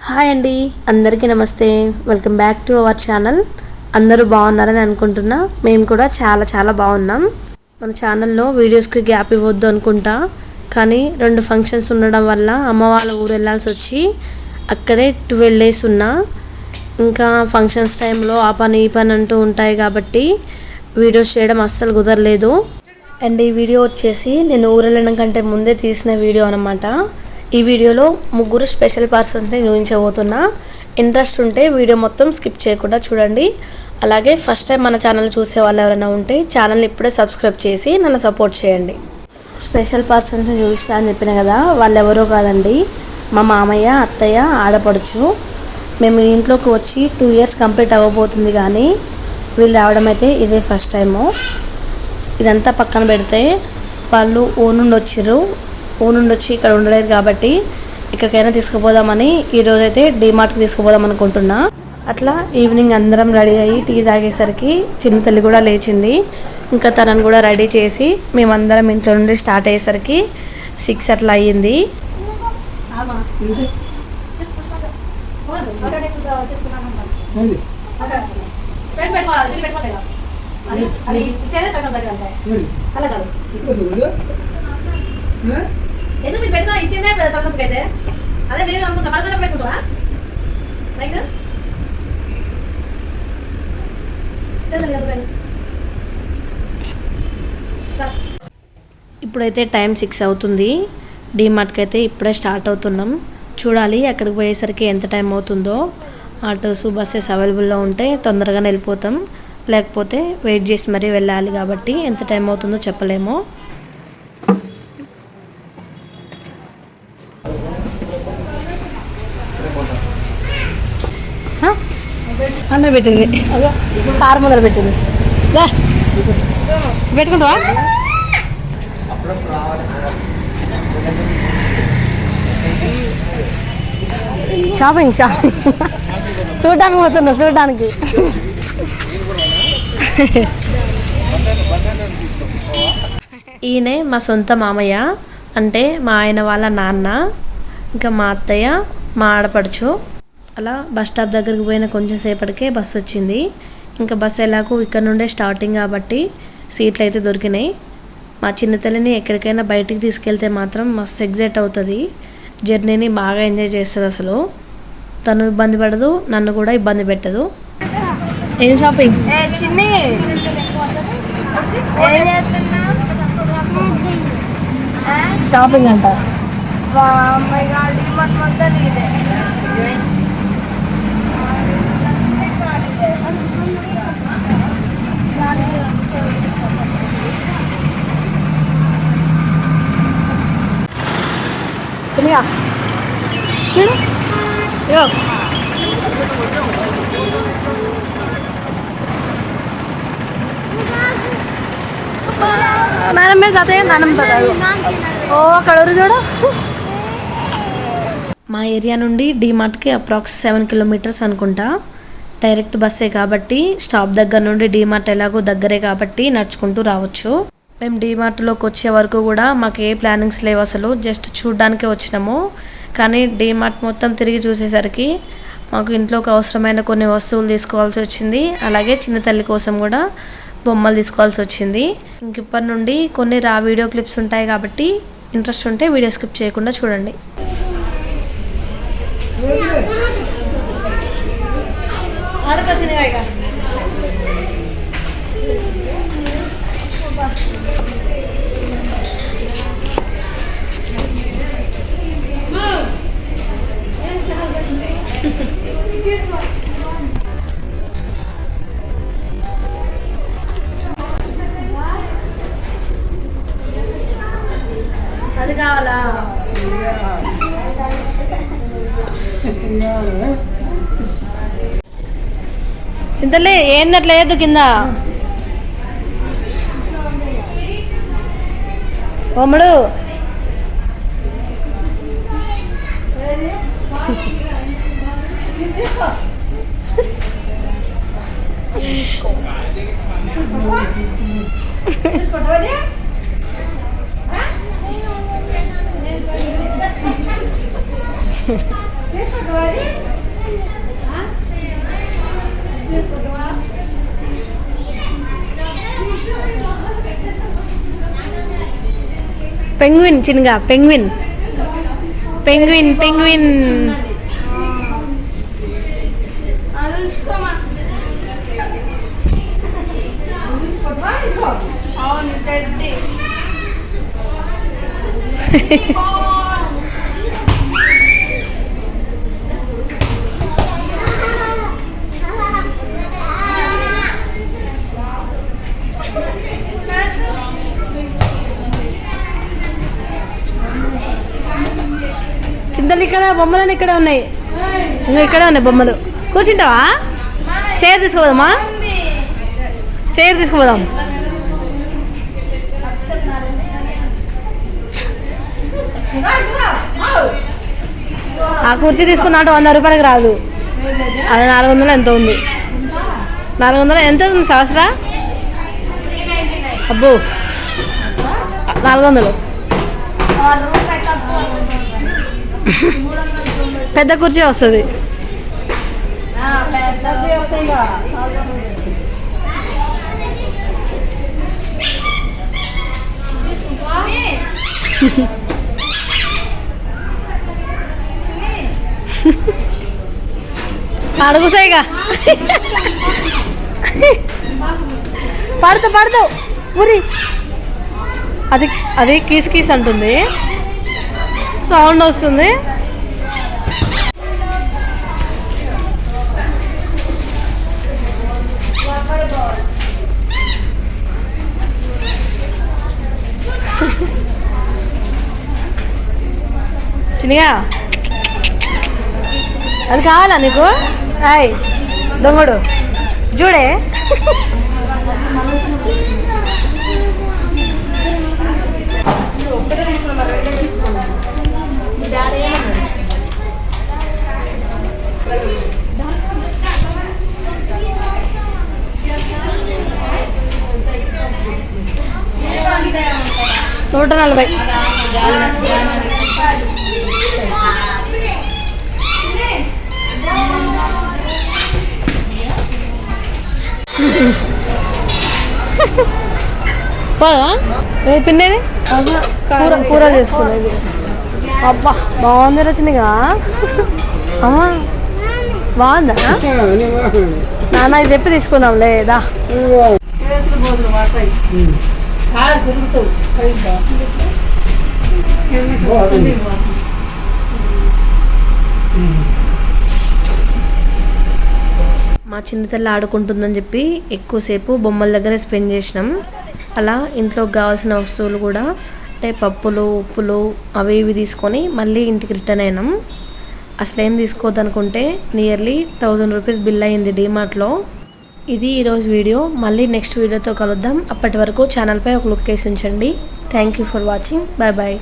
Hi అండి, అందరికీ నమస్తే. Welcome back to our channel. అందరూ బాగున్నారని అనుకుంటున్నా. మేము కూడా చాలా చాలా బాగున్నాం. మన ఛానల్లో వీడియోస్కి గ్యాప్ ఇవ్వద్దు అనుకుంటా, కానీ 2 ఫంక్షన్స్ ఉండడం వల్ల అమ్మ వాళ్ళ ఊరు వెళ్ళాల్సి వచ్చి అక్కడే 12 days ఉన్నా. ఇంకా ఫంక్షన్స్ టైంలో ఆ పని ఈ పని అంటూ ఉంటాయి కాబట్టి వీడియోస్ చేయడం అస్సలు కుదరలేదు. అండ్ ఈ వీడియో వచ్చేసి నేను ఊరు వెళ్ళడం కంటే ముందే తీసిన వీడియో అనమాట. ఈ వీడియోలో 3 స్పెషల్ పర్సన్స్ని చూపించబోతున్నా. ఇంట్రెస్ట్ ఉంటే వీడియో మొత్తం స్కిప్ చేయకుండా చూడండి. అలాగే ఫస్ట్ టైం మన ఛానల్ చూసే వాళ్ళు ఎవరైనా ఉంటే ఛానల్ని ఇప్పుడే సబ్స్క్రైబ్ చేసి నన్ను సపోర్ట్ చేయండి. స్పెషల్ పర్సన్స్ని చూపిస్తా అని చెప్పిన కదా, వాళ్ళు ఎవరో కాదండి, మా మామయ్య, అత్తయ్య, ఆడపడుచు. మేము ఇంట్లోకి వచ్చి 2 years కంప్లీట్ అవ్వబోతుంది, కానీ వీళ్ళు రావడం అయితే ఇదే ఫస్ట్ టైము. ఇదంతా పక్కన పెడితే వాళ్ళు ఊనుండి వచ్చిర్రు. ఊనుండి వచ్చి ఇక్కడ ఉండలేరు కాబట్టి ఎక్కడికైనా తీసుకుపోదామని ఈరోజైతే డీమార్ట్కి తీసుకుపోదాం అనుకుంటున్నా. అట్లా ఈవినింగ్ అందరం రెడీ అయ్యి టీ తాగేసరికి చిన్న తల్లి కూడా లేచింది. ఇంకా తనను కూడా రెడీ చేసి మేమందరం ఇంట్లో నుండి స్టార్ట్ అయ్యేసరికి 6 అట్లా అయ్యింది. ఎందుకు మీరు పెట్టినా ఇచ్చిందే తలనొప్పికైతే అదే నేను అనుకుంటా మళ్ళీ పెట్టుకుంటావా రైట్ ఇప్పుడైతే టైం 6 అవుతుంది. డీమార్ట్కి అయితే ఇప్పుడే స్టార్ట్ అవుతున్నాం. చూడాలి అక్కడికి పోయేసరికి ఎంత టైం అవుతుందో. ఆటోస్ బస్సెస్ అవైలబుల్లో ఉంటే తొందరగానే వెళ్ళిపోతాం, లేకపోతే వెయిట్ చేసి మరీ వెళ్ళాలి కాబట్టి ఎంత టైం అవుతుందో చెప్పలేము. అన్న పెట్టింది కారు మొదలు పెట్టింది పెట్టుకుంటావా? షాపింగ్ చూడడానికి పోతున్నా, చూడడానికి. ఈయనే మా సొంత మామయ్య, అంటే మా ఆయన వాళ్ళ నాన్న. ఇంకా మా అత్తయ్య, మా ఆడపడుచు. అలా బస్ స్టాప్ దగ్గరికి పోయిన కొంచెం సేపటికే బస్సు వచ్చింది. ఇంకా బస్సు ఎలాగో ఇక్కడ నుండే స్టార్టింగ్ కాబట్టి సీట్లు అయితే దొరికినాయి. మా చిన్న తల్లిని ఎక్కడికైనా బయటికి తీసుకెళ్తే మాత్రం మస్తు ఎగ్జైట్ అవుతుంది. జర్నీని బాగా ఎంజాయ్ చేస్తుంది. అసలు తను ఇబ్బంది పడదు, నన్ను కూడా ఇబ్బంది పెట్టదు. ఏం షాపింగ్? షాపింగ్ అంట. చూడు నానమ్మ మీద అదే నానమ్మ ఓ కడూరు చూడు. మా ఏరియా నుండి డీమార్ట్కి అప్రాక్స్ 7 kilometers అనుకుంటా. డైరెక్ట్ బస్సే కాబట్టి స్టాప్ దగ్గర నుండి డీమార్ట్ ఎలాగో దగ్గరే కాబట్టి నడుచుకుంటూ రావచ్చు. మేము డీమార్ట్లోకి వచ్చే వరకు కూడా మాకు ఏ ప్లానింగ్స్ లేవు, అసలు జస్ట్ చూడడానికే వచ్చినాము. కానీ డీమార్ట్ మొత్తం తిరిగి చూసేసరికి మాకు ఇంట్లోకి అవసరమైన కొన్ని వస్తువులు తీసుకోవాల్సి వచ్చింది. అలాగే చిన్న తల్లి కోసం కూడా బొమ్మలు తీసుకోవాల్సి వచ్చింది. ఇంక ఇప్పటి నుండి కొన్ని వీడియో క్లిప్స్ ఉంటాయి కాబట్టి ఇంట్రెస్ట్ ఉంటే వీడియో స్కిప్ చేయకుండా చూడండి. అది కావాలా? చింతలే ఏందట్లా లేదు కింద బొమ్మడు. పెంగ్విన్ చిన్నగా పెంగ్విన్ పెంగ్విన్ పెంగ్విన్ చింతలు ఇక్కడ బొమ్మలని ఇక్కడ ఉన్నాయి, ఇంకా ఇక్కడే ఉన్నాయి బొమ్మలు. కూర్చుంటావా? చైర్ తీసుకుపోదామా? చైర్ తీసుకుపోదాం. ఆ కుర్చీ తీసుకున్నట్టు 100 రూపాయలకి రాదు, అది 400 ఎంత ఉంది. 400 ఎంత ఉంది సహస్రా? అబ్బో 400. పెద్ద కుర్చీ వస్తుంది. అడుగుసాయిగా పడుతూ ఊరి అది అది కీస్ కీస్ అంటుంది, సౌండ్ వస్తుంది. చిన్నగా అది కావాలా నీకు? హాయ్ దొంగడు చూడే. $140. పిన్నేది కూర చేసుకునేది. అబ్బా బాగుంది రచనగా. అమ్మా బాగుందా నాన్న? చెప్పి తీసుకుందాం లేదా? మా చిన్నతల్లి ఆడుకుంటుందని చెప్పి ఎక్కువసేపు బొమ్మల దగ్గర స్పెండ్ చేసినాం. అలా ఇంట్లోకి కావాల్సిన వస్తువులు కూడా అంటే పప్పులు ఉప్పులు అవి ఇవి తీసుకొని మళ్ళీ ఇంటికి రిటర్న్ అయినాం. అసలు ఏం తీసుకోవద్దనుకుంటే నియర్లీ 1000 రూపీస్ బిల్ అయింది డీమార్ట్లో. ఇది ఈరోజు వీడియో. మళ్ళీ నెక్స్ట్ వీడియోతో కలుద్దాం. అప్పటి వరకు ఛానల్పై ఒక లుక్ వేసి ఉంచండి. Thank you for watching. Bye bye.